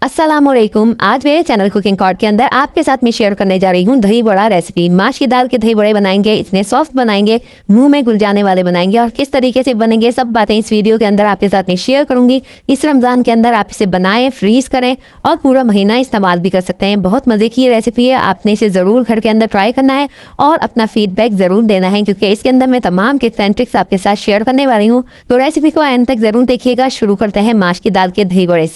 अस्सलामुअलैकुम। आज मेरे चैनल कुकिंग कॉर्ड के अंदर आपके साथ मैं शेयर करने जा रही हूँ दही बड़ा रेसिपी। माश की दाल के दही बड़े बनाएंगे, इतने सॉफ्ट बनाएंगे, मुंह में घुल जाने वाले बनाएंगे और किस तरीके से बनेंगे सब बातें इस वीडियो के अंदर आपके साथ मैं शेयर करूंगी। इस रमजान के अंदर आप इसे बनाएं, फ्रीज करें और पूरा महीना इस्तेमाल भी कर सकते हैं। बहुत मजे की रेसिपी है, आपने इसे जरूर घर के अंदर ट्राई करना है और अपना फीडबैक जरूर देना है, क्योंकि इसके अंदर मैं तमाम टिप्स एंड ट्रिक्स आपके साथ शेयर करने वाली हूँ। तो रेसिपी को एंड तक जरूर देखिएगा। शुरू करते हैं माश की दाल के दही बड़े।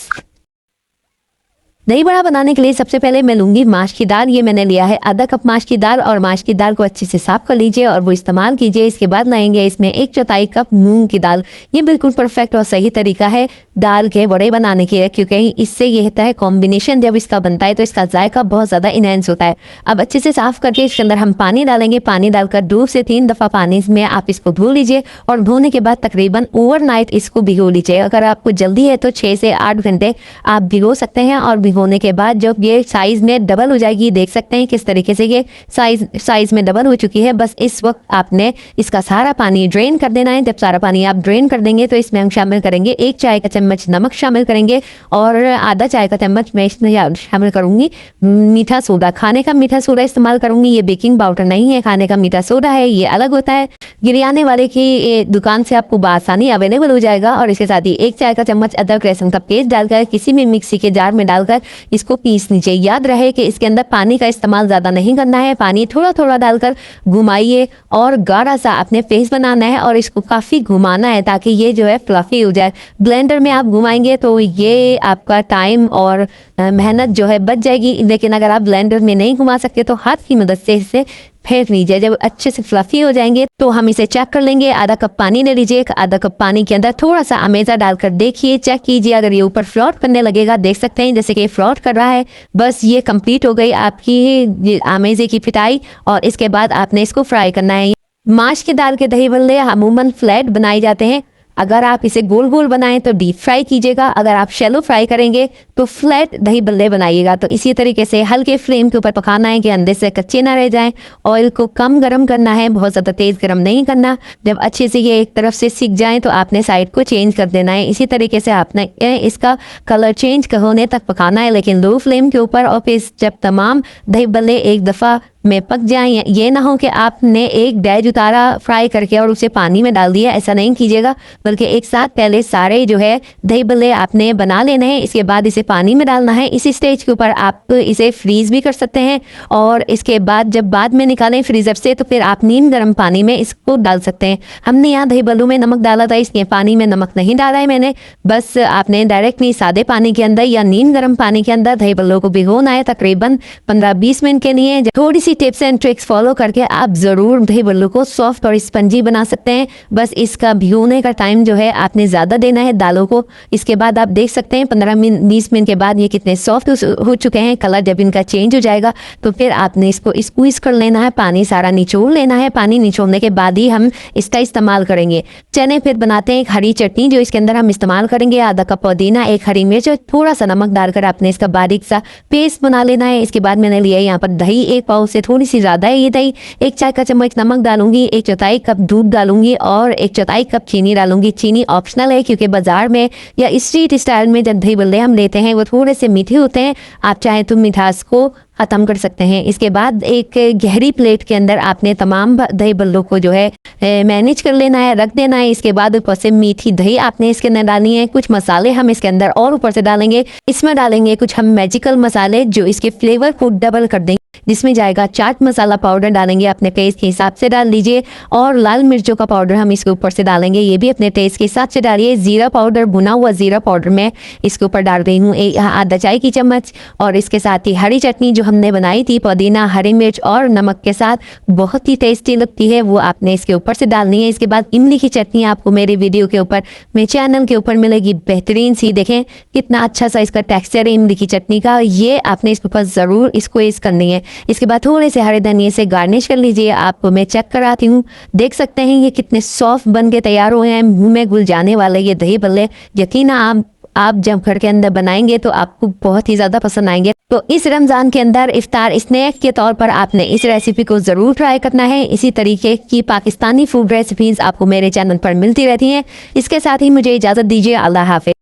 दही बड़ा बनाने के लिए सबसे पहले मैं लूंगी माश की दाल। ये मैंने लिया है आधा कप माश की दाल और माश की दाल को अच्छे से साफ कर लीजिए और वो इस्तेमाल कीजिए। इसके बाद लाएंगे इसमें 1/4 कप मूंग की दाल। ये बिल्कुल परफेक्ट और सही तरीका है दाल के बड़े बनाने के, क्योंकि इससे ये होता है कॉम्बिनेशन जब इसका बनता है तो इसका जायका बहुत ज़्यादा इनहेंस होता है। अब अच्छे से साफ करके इसके अंदर हम पानी डालेंगे। पानी डालकर 2 से 3 दफ़ा पानी में आप इसको धो लीजिए और धोने के बाद तकरीबन ओवरनाइट इसको भिगो लीजिए। अगर आपको जल्दी है तो 6 से 8 घंटे आप भिगो सकते हैं और भिगोने के बाद जब ये साइज में डबल हो जाएगी, देख सकते हैं किस तरीके से ये साइज में डबल हो चुकी है। बस इस वक्त आपने इसका सारा पानी ड्रेन कर देना है। जब सारा पानी आप ड्रेन कर देंगे तो इसमें हम शामिल करेंगे 1 चाय का चम्मच नमक शामिल करेंगे और आधा चाय का चम्मच मैं इसमें शामिल करूंगी मीठा सोडा। खाने का मीठा सोडा इस्तेमाल करूंगी, ये बेकिंग पाउडर नहीं है, खाने का मीठा सोडा है, ये अलग होता है। गिरियाने वाले की दुकान से आपको बआसानी अवेलेबल हो जाएगा। और इसके साथ ही 1 चाय का चम्मच अदरक लहसुन का पेस्ट डालकर किसी भी मिक्सी के जार में डालकर इसको पीस लीजिए। याद रहे कि इसके अंदर पानी का इस्तेमाल ज़्यादा नहीं करना है, पानी थोड़ा थोड़ा डालकर घुमाइए और गाढ़ा सा आपने पेस्ट बनाना है और इसको काफ़ी घुमाना है ताकि ये जो है फ्लफी हो जाए। ब्लेंडर में आप घुमाएंगे तो ये आपका टाइम और मेहनत जो है बच जाएगी, लेकिन अगर आप ब्लेंडर में नहीं घुमा सकते तो हाथ की मदद से इसे फेंट लीजिए। जब अच्छे से फ्लफी हो जाएंगे तो हम इसे चेक कर लेंगे। आधा कप पानी ले लीजिए, आधा कप पानी के अंदर थोड़ा सा अमेज़ा डालकर देखिए, चेक कीजिए। अगर ये ऊपर फ्लोट करने लगेगा, देख सकते हैं जैसे कि फ्लोट कर रहा है, बस ये कंप्लीट हो गई आपकी अमेज़े की पिटाई। और इसके बाद आपने इसको फ्राई करना है। माश की दाल के दही बल्ले अमूमन फ्लैट बनाए जाते हैं। अगर आप इसे गोल गोल बनाएं तो डीप फ्राई कीजिएगा, अगर आप शैलो फ्राई करेंगे तो फ्लैट दही बल्ले बनाइएगा। तो इसी तरीके से हल्के फ्लेम के ऊपर पकाना है कि अंदर से कच्चे ना रह जाएं। ऑयल को कम गरम करना है, बहुत ज़्यादा तेज़ गरम नहीं करना। जब अच्छे से ये एक तरफ से सिक जाए तो आपने साइड को चेंज कर देना है। इसी तरीके से आपने इसका कलर चेंज होने तक पकाना है, लेकिन लो फ्लेम के ऊपर। और फिर जब तमाम दही बल्ले एक दफ़ा में पक जाएं, ये ना हो कि आपने एक डैज उतारा फ्राई करके और उसे पानी में डाल दिया, ऐसा नहीं कीजिएगा। बल्कि एक साथ पहले सारे जो है दही बल्ले आपने बना लेने हैं, इसके बाद इसे पानी में डालना है। इसी स्टेज के ऊपर आप इसे फ्रीज भी कर सकते हैं और इसके बाद जब बाद में निकालें फ्रीजर से तो फिर आप नीम गर्म पानी में इसको डाल सकते हैं। हमने यहाँ दही बल्लों में नमक डाला था, इसलिए पानी में नमक नहीं डाला है मैंने। बस आपने डायरेक्टली सादे पानी के अंदर या नीम गर्म पानी के अंदर दही बल्लों को भिगोना है तकरीबन 15-20 मिनट के लिए। थोड़ी सी टिप्स एंड ट्रिक्स फॉलो करके आप ज़रूर दही बल्लों को सॉफ्ट और स्पंजी बना सकते हैं। बस इसका भिगोने का टाइम जो है आपने ज़्यादा देना है दालों को। इसके बाद आप देख सकते हैं 15-20 मिनट के बाद ये कितने सॉफ्ट हो चुके हैं। कलर जब इनका चेंज हो जाएगा तो फिर आपने इसको स्क्वीज़ कर लेना है, पानी सारा निचोड़ लेना है। पानी निचोड़ने के बाद ही हम इसका इस्तेमाल करेंगे। चने फिर बनाते हैं एक हरी चटनी जो इसके अंदर हम इस्तेमाल करेंगे। आधा कप पुदीना, 1 हरी मिर्च और थोड़ा सा नमक डालकर आपने इसका बारीक सा पेस्ट बना लेना है। इसके बाद मैंने लिया यहाँ पर दही, 1 पाव से थोड़ी सी ज़्यादा है ये दही। 1 चाय का चम्मच नमक डालूंगी, 1/4 कप दूध डालूंगी और 1/4 कप चीनी डालूंगी। चीनी ऑप्शनल है क्योंकि बाजार में या स्ट्रीट स्टाइल में जब दही बल्ले हम लेते हैं वो थोड़े से मीठे होते हैं, आप चाहें तो मिठास को ख़त्म कर सकते हैं। इसके बाद एक गहरी प्लेट के अंदर आपने तमाम दही बल्लों को जो है मैनेज कर लेना है, रख देना है। इसके बाद ऊपर से मीठी दही आपने इसके अंदर डालनी है। कुछ मसाले हम इसके अंदर और ऊपर से डालेंगे। इसमें डालेंगे कुछ हम मैजिकल मसाले जो इसके फ्लेवर को डबल कर देंगे। जिसमें जाएगा चाट मसाला पाउडर डालेंगे, अपने टेस्ट के हिसाब से डाल लीजिए। और लाल मिर्चों का पाउडर हम इसके ऊपर से डालेंगे, ये भी अपने टेस्ट के हिसाब से डालिए। ज़ीरा पाउडर, भुना हुआ ज़ीरा पाउडर मैं इसके ऊपर डाल रही हूँ आधा चाय की चम्मच। और इसके साथ ही हरी चटनी जो हमने बनाई थी पुदीना, हरी मिर्च और नमक के साथ, बहुत ही टेस्टी लगती है, वो आपने इसके ऊपर से डालनी है। इसके बाद इमली की चटनी आपको मेरे वीडियो के ऊपर, मेरे चैनल के ऊपर मिलेगी, बेहतरीन सी। देखें कितना अच्छा सा इसका टेक्सचर है इमली की चटनी का। ये आपने इसके ऊपर ज़रूर इसको इस करनी है। इसके बाद थोड़े से हरे धनिए से गार्निश कर लीजिए। आपको मैं चेक कराती हूँ, देख सकते हैं ये कितने सॉफ्ट बन के तैयार हुए हैं, मुंह में घुल जाने वाले ये दही बल्ले। यकीन आप जब घर के अंदर बनाएंगे तो आपको बहुत ही ज़्यादा पसंद आएंगे। तो इस रमज़ान के अंदर इफ्तार स्नैक के तौर पर आपने इस रेसिपी को ज़रूर ट्राई करना है। इसी तरीके की पाकिस्तानी फूड रेसिपीज़ आपको मेरे चैनल पर मिलती रहती हैं। इसके साथ ही मुझे इजाज़त दीजिए। अल्लाह हाफ़िज़।